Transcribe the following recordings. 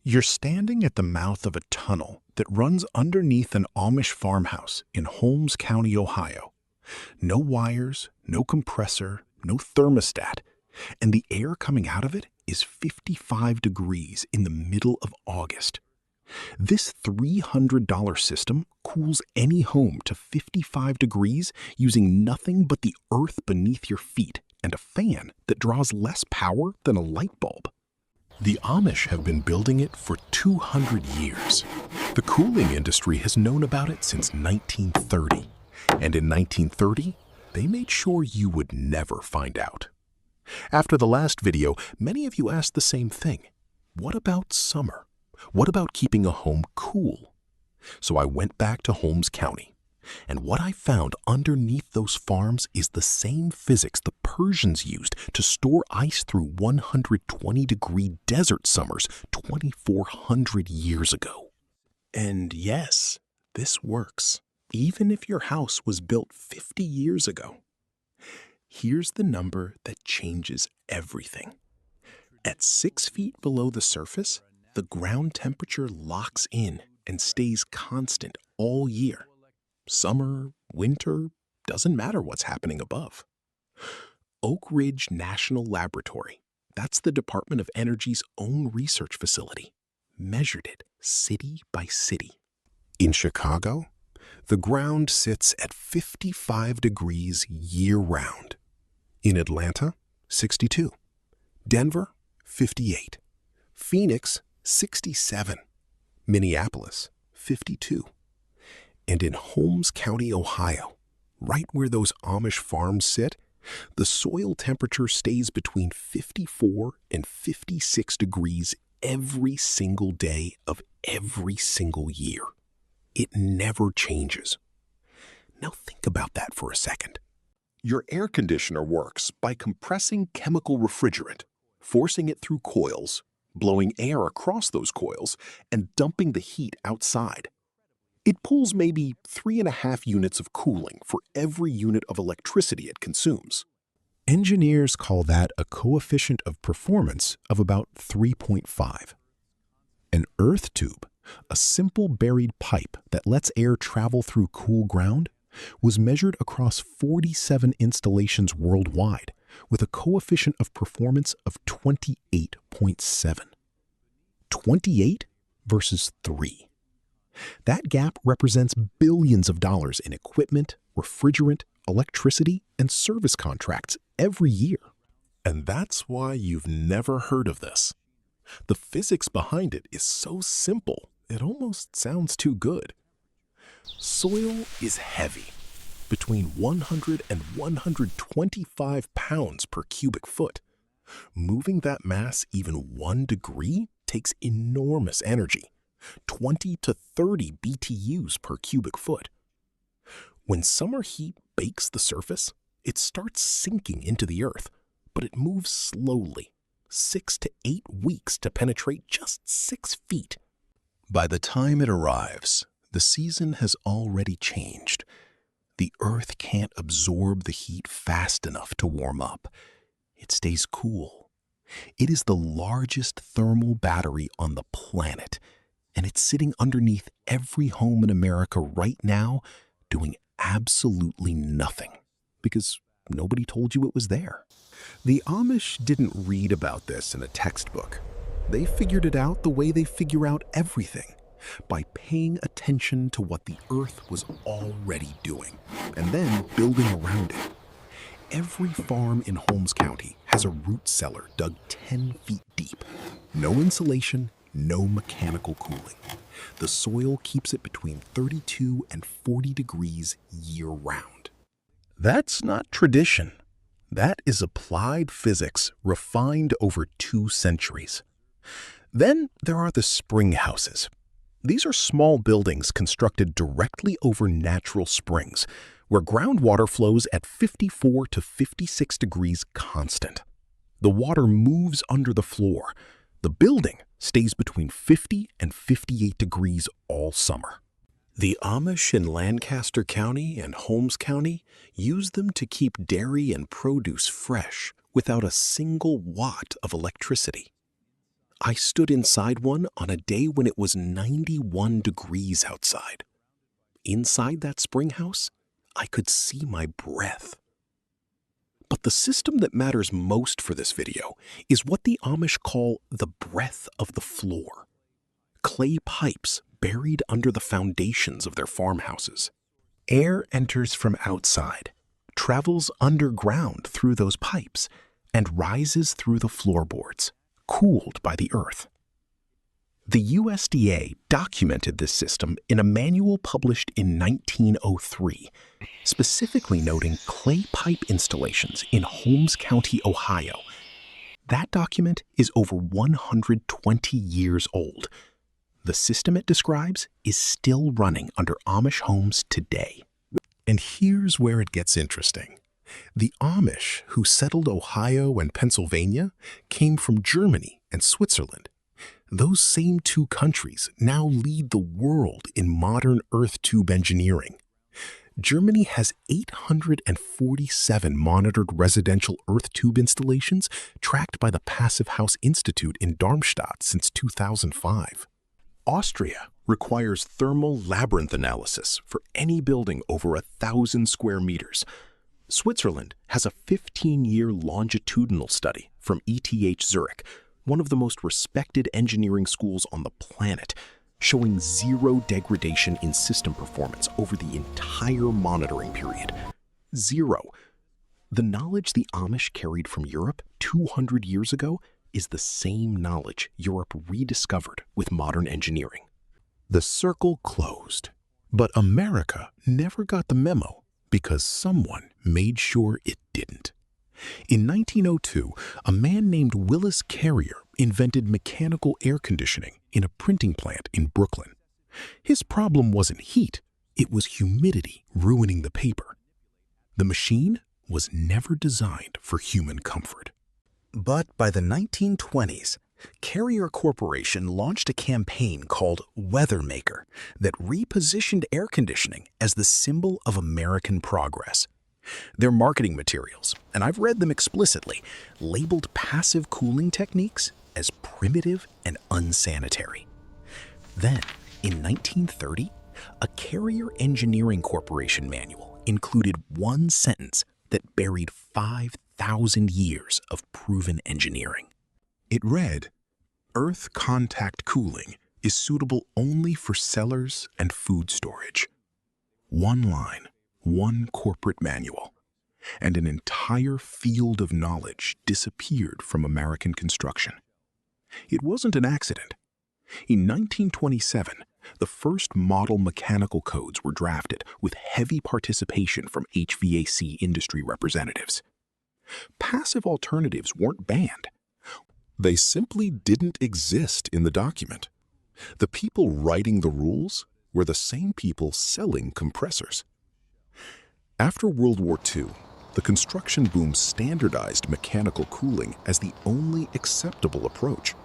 You're standing at the mouth of a tunnel that runs underneath an Amish farmhouse in Holmes County, Ohio. No wires, no compressor, no thermostat, and the air coming out of it is 55 degrees in the middle of August. This $300 system cools any home to 55 degrees using nothing but the earth beneath your feet and a fan that draws less power than a light bulb. The Amish have been building it for 200 years. The cooling industry has known about it since 1930. And in 1930, they made sure you would never find out. After the last video, many of you asked the same thing. What about summer? What about keeping a home cool? So I went back to Holmes County. And what I found underneath those farms is the same physics the Persians used to store ice through 120-degree desert summers 2,400 years ago. And yes, this works, even if your house was built 50 years ago. Here's the number that changes everything. At 6 feet below the surface, the ground temperature locks in and stays constant all year. Summer, winter, doesn't matter what's happening above. Oak Ridge National Laboratory, that's the Department of Energy's own research facility, measured it city by city. In Chicago, the ground sits at 55 degrees year-round. In Atlanta, 62. Denver, 58. Phoenix, 67. Minneapolis, 52. And in Holmes County, Ohio, right where those Amish farms sit, the soil temperature stays between 54 and 56 degrees every single day of every single year. It never changes. Now think about that for a second. Your air conditioner works by compressing chemical refrigerant, forcing it through coils, blowing air across those coils, and dumping the heat outside. It pulls maybe 3.5 units of cooling for every unit of electricity it consumes. Engineers call that a coefficient of performance of about 3.5. An earth tube, a simple buried pipe that lets air travel through cool ground, was measured across 47 installations worldwide with a coefficient of performance of 28.7. 28 versus 3. That gap represents billions of dollars in equipment, refrigerant, electricity, and service contracts every year. And that's why you've never heard of this. The physics behind it is so simple, it almost sounds too good. Soil is heavy, between 100 and 125 pounds per cubic foot. Moving that mass even 1 degree takes enormous energy. 20 to 30 BTUs per cubic foot. When summer heat bakes the surface, it starts sinking into the earth, but it moves slowly, 6 to 8 weeks to penetrate just 6 feet. By the time it arrives, the season has already changed. The earth can't absorb the heat fast enough to warm up. It stays cool. It is the largest thermal battery on the planet, and it's sitting underneath every home in America right now doing absolutely nothing because nobody told you it was there. The Amish didn't read about this in a textbook. They figured it out the way they figure out everything, by paying attention to what the earth was already doing and then building around it. Every farm in Holmes County has a root cellar dug 10 feet deep. No insulation, no mechanical cooling. The soil keeps it between 32 and 40 degrees year-round. That's not tradition. That is applied physics refined over 2 centuries. Then there are the spring houses. These are small buildings constructed directly over natural springs, where groundwater flows at 54 to 56 degrees constant. The water moves under the floor. The building stays between 50 and 58 degrees all summer. The Amish in Lancaster County and Holmes County use them to keep dairy and produce fresh without a single watt of electricity. I stood inside one on a day when it was 91 degrees outside. Inside that spring house, I could see my breath. But the system that matters most for this video is what the Amish call the breath of the floor. Clay pipes buried under the foundations of their farmhouses. Air enters from outside, travels underground through those pipes, and rises through the floorboards, cooled by the earth. The USDA documented this system in a manual published in 1903, specifically noting clay pipe installations in Holmes County, Ohio. That document is over 120 years old. The system it describes is still running under Amish homes today. And here's where it gets interesting. The Amish who settled Ohio and Pennsylvania came from Germany and Switzerland. Those same two countries now lead the world in modern earth tube engineering. Germany has 847 monitored residential earth tube installations tracked by the Passive House Institute in Darmstadt since 2005. Austria requires thermal labyrinth analysis for any building over 1,000 square meters. Switzerland has a 15-year longitudinal study from ETH Zurich, one of the most respected engineering schools on the planet, showing zero degradation in system performance over the entire monitoring period. Zero. The knowledge the Amish carried from Europe 200 years ago is the same knowledge Europe rediscovered with modern engineering. The circle closed, but America never got the memo because someone made sure it didn't. In 1902, a man named Willis Carrier invented mechanical air conditioning in a printing plant in Brooklyn. His problem wasn't heat, it was humidity ruining the paper. The machine was never designed for human comfort. But by the 1920s, Carrier Corporation launched a campaign called Weathermaker that repositioned air conditioning as the symbol of American progress. Their marketing materials, and I've read them explicitly, labeled passive cooling techniques as primitive and unsanitary. Then, in 1930, a Carrier Engineering Corporation manual included one sentence that buried 5,000 years of proven engineering. It read, "Earth contact cooling is suitable only for cellars and food storage." One line, one corporate manual, and an entire field of knowledge disappeared from American construction. It wasn't an accident. In 1927, the first model mechanical codes were drafted with heavy participation from HVAC industry representatives. Passive alternatives weren't banned. They simply didn't exist in the document. The people writing the rules were the same people selling compressors. After World War II, the construction boom standardized mechanical cooling as the only acceptable approach.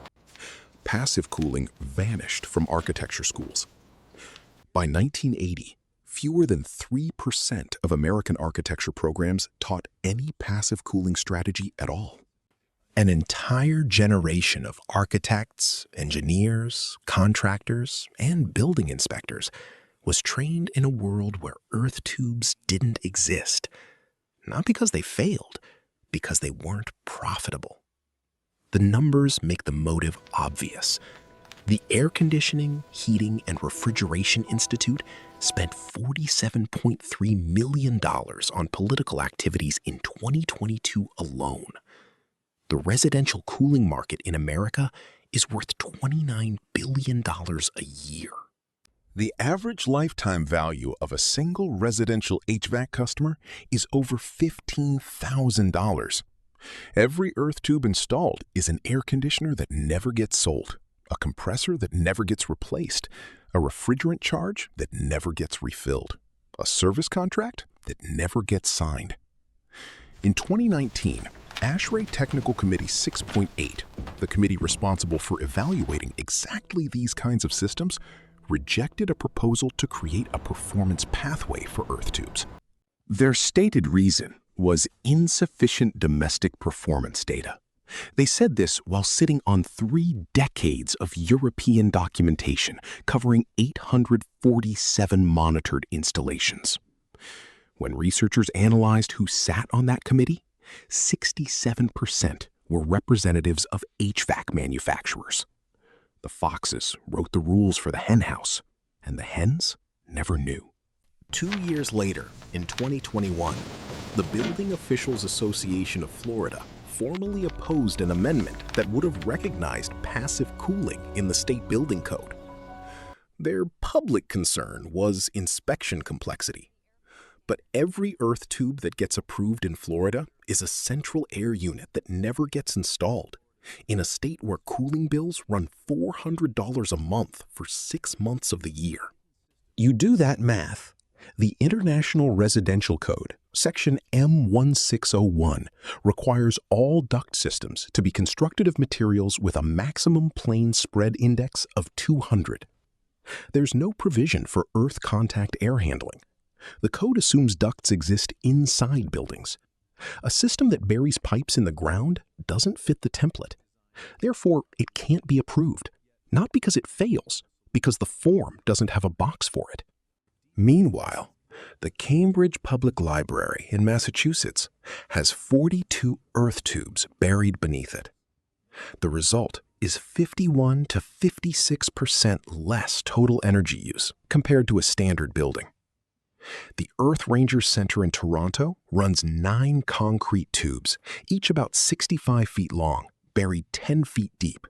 Passive cooling vanished from architecture schools. By 1980, fewer than 3% of American architecture programs taught any passive cooling strategy at all. An entire generation of architects, engineers, contractors, and building inspectors was trained in a world where earth tubes didn't exist, not because they failed, because they weren't profitable. The numbers make the motive obvious. The Air Conditioning, Heating, and Refrigeration Institute spent $47.3 million on political activities in 2022 alone. The residential cooling market in America is worth $29 billion a year. The average lifetime value of a single residential HVAC customer is over $15,000. Every earth tube installed is an air conditioner that never gets sold, a compressor that never gets replaced, a refrigerant charge that never gets refilled, a service contract that never gets signed. In 2019, ASHRAE Technical Committee 6.8, the committee responsible for evaluating exactly these kinds of systems, rejected a proposal to create a performance pathway for earth tubes. Their stated reason was insufficient domestic performance data. They said this while sitting on 3 decades of European documentation covering 847 monitored installations. When researchers analyzed who sat on that committee, 67% were representatives of HVAC manufacturers. The foxes wrote the rules for the henhouse, and the hens never knew. 2 years later, in 2021, the Building Officials Association of Florida formally opposed an amendment that would have recognized passive cooling in the state building code. Their public concern was inspection complexity. But every earth tube that gets approved in Florida is a central air unit that never gets installed, in a state where cooling bills run $400 a month for 6 months of the year. You do that math. The International Residential Code, Section M1601, requires all duct systems to be constructed of materials with a maximum plane spread index of 200. There's no provision for earth contact air handling. The code assumes ducts exist inside buildings. A system that buries pipes in the ground doesn't fit the template. Therefore, it can't be approved, not because it fails, because the form doesn't have a box for it. Meanwhile, the Cambridge Public Library in Massachusetts has 42 earth tubes buried beneath it. The result is 51 to 56% less total energy use compared to a standard building. The Earth Rangers Center in Toronto runs 9 concrete tubes, each about 65 feet long, buried 10 feet deep.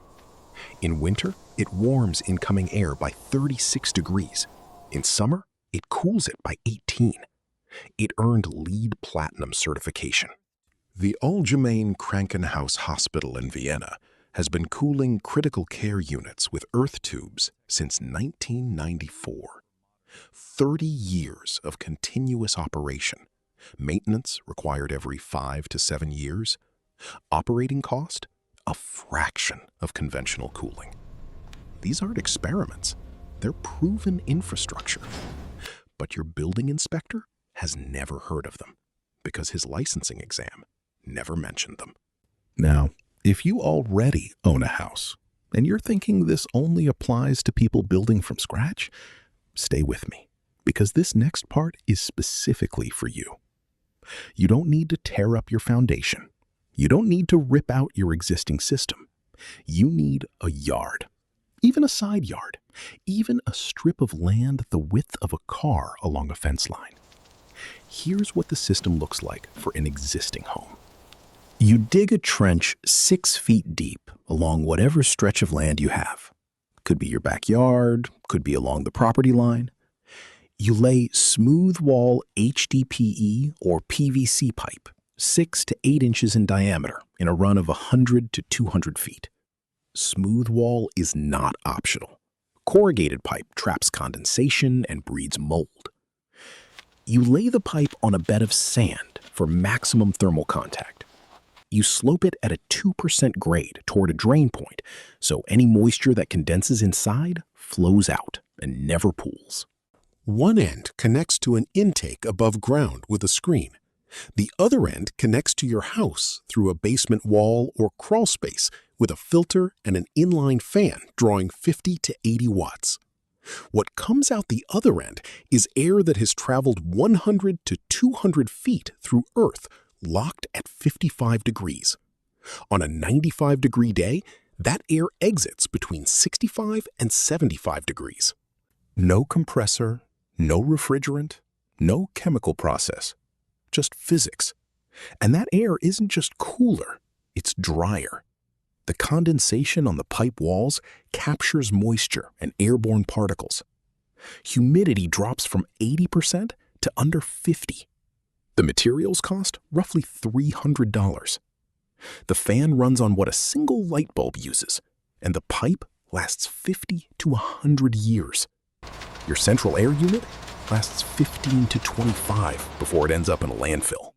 In winter, it warms incoming air by 36 degrees. In summer, it cools it by 18. It earned LEED Platinum certification. The Allgemeine Krankenhaus Hospital in Vienna has been cooling critical care units with earth tubes since 1994. 30 years of continuous operation. Maintenance required every 5 to 7 years. Operating cost, a fraction of conventional cooling. These aren't experiments. They're proven infrastructure. But your building inspector has never heard of them because his licensing exam never mentioned them. Now, if you already own a house and you're thinking this only applies to people building from scratch, stay with me, because this next part is specifically for you. You don't need to tear up your foundation. You don't need to rip out your existing system. You need a yard, even a side yard, even a strip of land the width of a car along a fence line. Here's what the system looks like for an existing home. You dig a trench 6 feet deep along whatever stretch of land you have. Could be your backyard, could be along the property line. You lay smooth wall HDPE or PVC pipe, 6 to 8 inches in diameter, in a run of 100 to 200 feet. Smooth wall is not optional. Corrugated pipe traps condensation and breeds mold. You lay the pipe on a bed of sand for maximum thermal contact. You slope it at a 2% grade toward a drain point, so any moisture that condenses inside flows out and never pools. One end connects to an intake above ground with a screen. The other end connects to your house through a basement wall or crawl space with a filter and an inline fan drawing 50 to 80 watts. What comes out the other end is air that has traveled 100 to 200 feet through Earth, locked at 55 degrees. On a 95-degree day, that air exits between 65 and 75 degrees. No compressor, no refrigerant, no chemical process, just physics. And that air isn't just cooler, it's drier. The condensation on the pipe walls captures moisture and airborne particles. Humidity drops from 80% to under 50%. The materials cost roughly $300. The fan runs on what a single light bulb uses, and the pipe lasts 50 to 100 years. Your central air unit lasts 15 to 25 before it ends up in a landfill.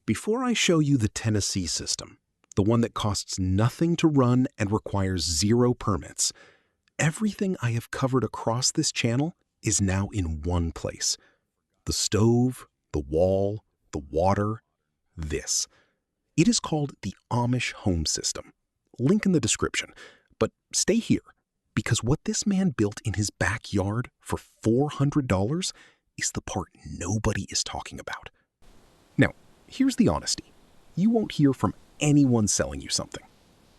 Before I show you the Tennessee system, the one that costs nothing to run and requires 0 permits, everything I have covered across this channel is now in one place. The stove, the wall, the water, this. It is called the Amish home system. Link in the description. But stay here, because what this man built in his backyard for $400 is the part nobody is talking about. Now, here's the honesty. You won't hear from anyone selling you something.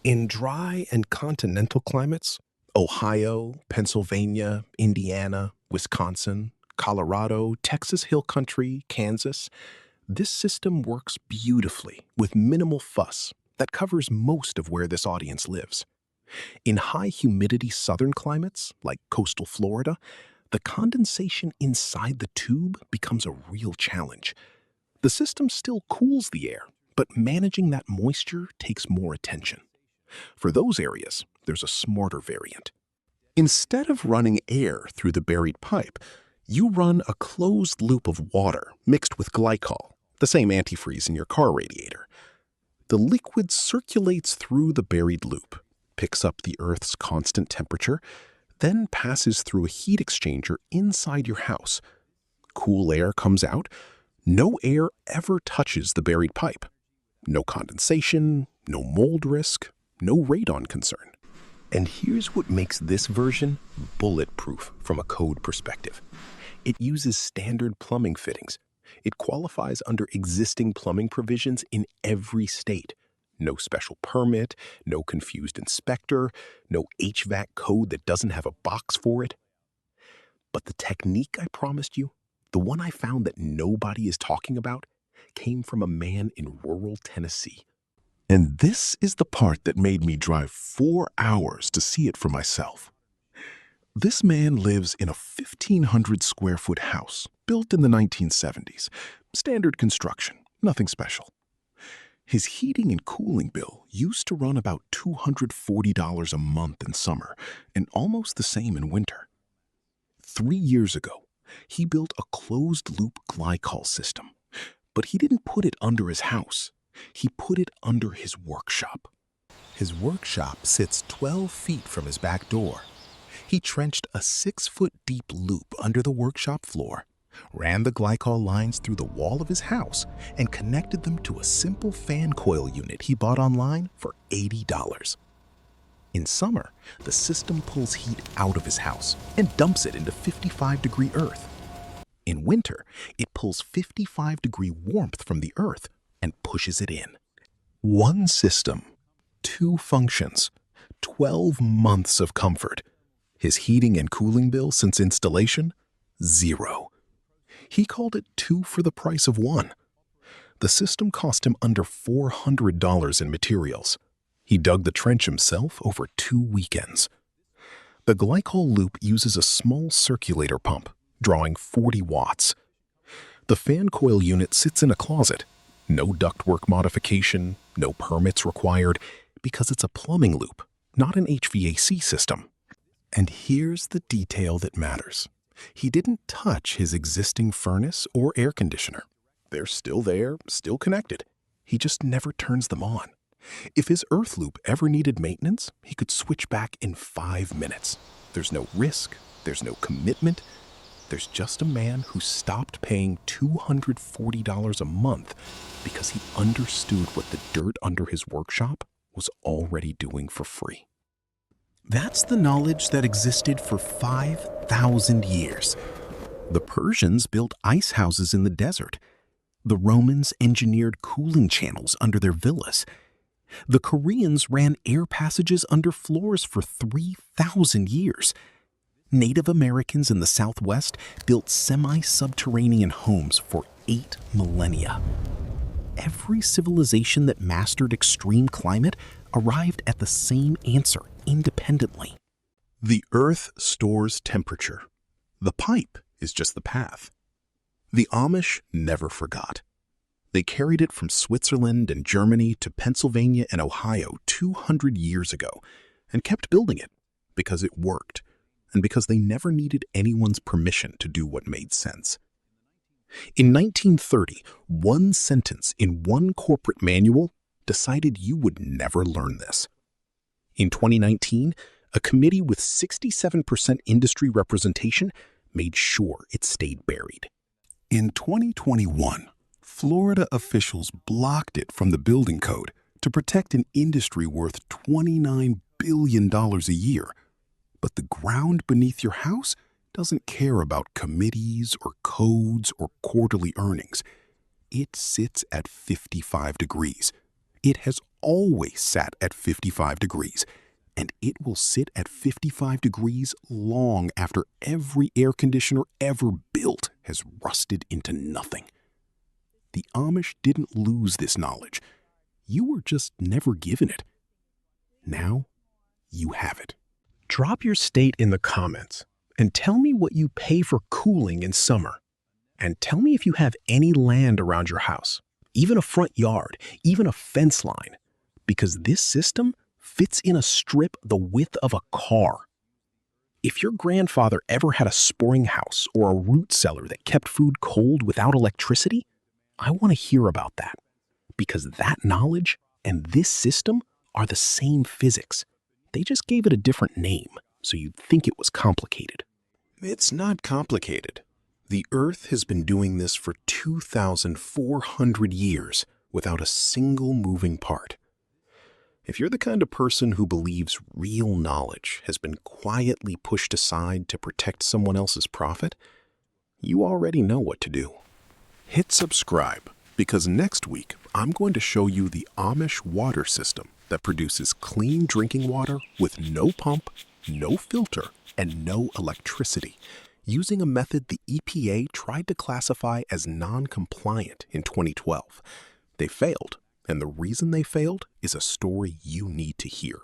In dry and continental climates, Ohio, Pennsylvania, Indiana, Wisconsin, Colorado, Texas Hill Country, Kansas, this system works beautifully with minimal fuss that covers most of where this audience lives. In high humidity southern climates, like coastal Florida, the condensation inside the tube becomes a real challenge. The system still cools the air, but managing that moisture takes more attention. For those areas, there's a smarter variant. Instead of running air through the buried pipe, you run a closed loop of water mixed with glycol, the same antifreeze in your car radiator. The liquid circulates through the buried loop, picks up the Earth's constant temperature, then passes through a heat exchanger inside your house. Cool air comes out. No air ever touches the buried pipe. No condensation, no mold risk, no radon concern. And here's what makes this version bulletproof from a code perspective. It uses standard plumbing fittings. It qualifies under existing plumbing provisions in every state. No special permit, no confused inspector, no HVAC code that doesn't have a box for it. But the technique I promised you, the one I found that nobody is talking about, came from a man in rural Tennessee. And this is the part that made me drive 4 hours to see it for myself. This man lives in a 1,500 square foot house built in the 1970s. Standard construction, nothing special. His heating and cooling bill used to run about $240 a month in summer and almost the same in winter. 3 years ago, he built a closed-loop glycol system, but he didn't put it under his house. He put it under his workshop. His workshop sits 12 feet from his back door. He trenched a 6-foot-deep loop under the workshop floor, ran the glycol lines through the wall of his house, and connected them to a simple fan coil unit he bought online for $80. In summer, the system pulls heat out of his house and dumps it into 55-degree earth. In winter, it pulls 55-degree warmth from the earth and pushes it in. One system, 2 functions, 12 months of comfort. His heating and cooling bill since installation, 0. He called it 2 for the price of 1. The system cost him under $400 in materials. He dug the trench himself over 2 weekends. The glycol loop uses a small circulator pump, drawing 40 watts. The fan coil unit sits in a closet. No ductwork modification, no permits required, because it's a plumbing loop, not an HVAC system. And here's the detail that matters. He didn't touch his existing furnace or air conditioner. They're still there, still connected. He just never turns them on. If his earth loop ever needed maintenance, he could switch back in 5 minutes. There's no risk, there's no commitment. There's just a man who stopped paying $240 a month because he understood what the dirt under his workshop was already doing for free. That's the knowledge that existed for 5,000 years. The Persians built ice houses in the desert. The Romans engineered cooling channels under their villas. The Koreans ran air passages under floors for 3,000 years. Native Americans in the Southwest built semi-subterranean homes for 8 millennia. Every civilization that mastered extreme climate arrived at the same answer independently. The Earth stores temperature. The pipe is just the path. The Amish never forgot. They carried it from Switzerland and Germany to Pennsylvania and Ohio 200 years ago and kept building it because it worked and because they never needed anyone's permission to do what made sense. In 1930, one sentence in one corporate manual decided you would never learn this. In 2019, a committee with 67% industry representation made sure it stayed buried. In 2021, Florida officials blocked it from the building code to protect an industry worth $29 billion a year. But the ground beneath your house doesn't care about committees or codes or quarterly earnings. It sits at 55 degrees. It has always sat at 55 degrees, and it will sit at 55 degrees long after every air conditioner ever built has rusted into nothing. The Amish didn't lose this knowledge. You were just never given it. Now, you have it. Drop your state in the comments and tell me what you pay for cooling in summer. And tell me if you have any land around your house, even a front yard, even a fence line, because this system fits in a strip the width of a car. If your grandfather ever had a spring house or a root cellar that kept food cold without electricity, I want to hear about that, because that knowledge and this system are the same physics. They just gave it a different name, so you'd think it was complicated. It's not complicated. The Earth has been doing this for 2,400 years without a single moving part. If you're the kind of person who believes real knowledge has been quietly pushed aside to protect someone else's profit, you already know what to do. Hit subscribe, because next week I'm going to show you the Amish water system that produces clean drinking water with no pump, no filter, and no electricity, using a method the EPA tried to classify as non-compliant in 2012. They failed, and the reason they failed is a story you need to hear.